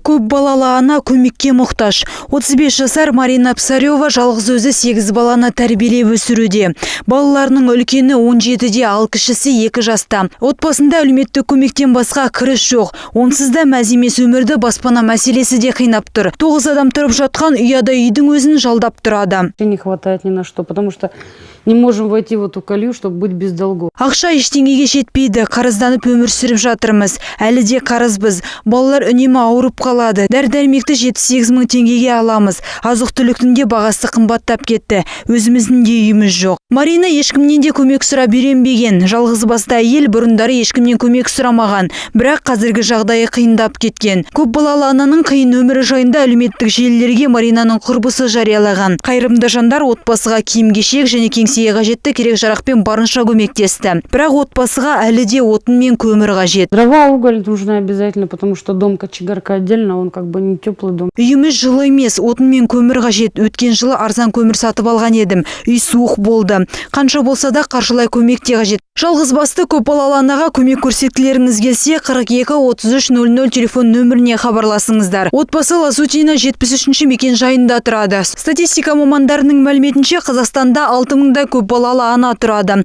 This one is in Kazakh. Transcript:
Көп балалы ана көмекке мұқтаж. 35 жасар Марина Псарева жалғыз өзі 8 баланы тәрбиелеп өсіруде. Балаларының үлкені 17-де, ал кішісі 2 жаста. Отбасында әлеуметтік көмектен басқа кіріс жоқ. Онсыз да мәз емес өмірді баспана мәселесі де қинап тұр. 9 адам тұрып жатқан ұяда үйдің өзін жалдап тұрады. Не хватает ни на что, потому что не можем войти в эту колею, чтобы быть без долгов. Ақша ештеңеге жетпейді, қарызданып өмір сүріп жатырмыз. Әлі де қарызбыз. Балалар үнемі ауырып қалады. Дәрі-дәрмекті 78 мың теңгеге аламыз. Азық-түліктің де бағасы қымбаттап кетті. Өзіміздің де үйіміз жоқ. Марина ешкімнен де көмек сұрап үйренбеген. Жалғыз басты әйел бұрындары ешкімнен көмек сұрамаған. Бірақ қазіргі жағдайы қиындап кеткен. Көп балалы ананың қиын өмірі жайында әлеуметтік желілерге Маринаның құрбысы жариялаған. Қайырымды жандар отбасыға киім-кешек және кеңсеге қажетті керек-жарақпен барынша көмектесті. Бірақ отбасыға әлі де отын мен көмір қажет. Дрова, уголь нужно обязательно, потому что дом кочегарка отдельно, он как бы не теплый дом. Үйіміз жылы емес, отын мен көмір қажет. Өткен жылы арзан көмір сатып алған едім. Үй суық болды. Қанша болса да қаржылай көмек те қажет. Жалғыз басты көп балалы анаға көмек көрсеткілеріңіз келсе 42-33-00 телефон нөміріне хабарласыңыздар. Отбасы Лазутина 73-ші мекен жайында тұрады. Статистика мамандарының мәліметінше Қазақстанда 6000-да көп балалы ана тұрады.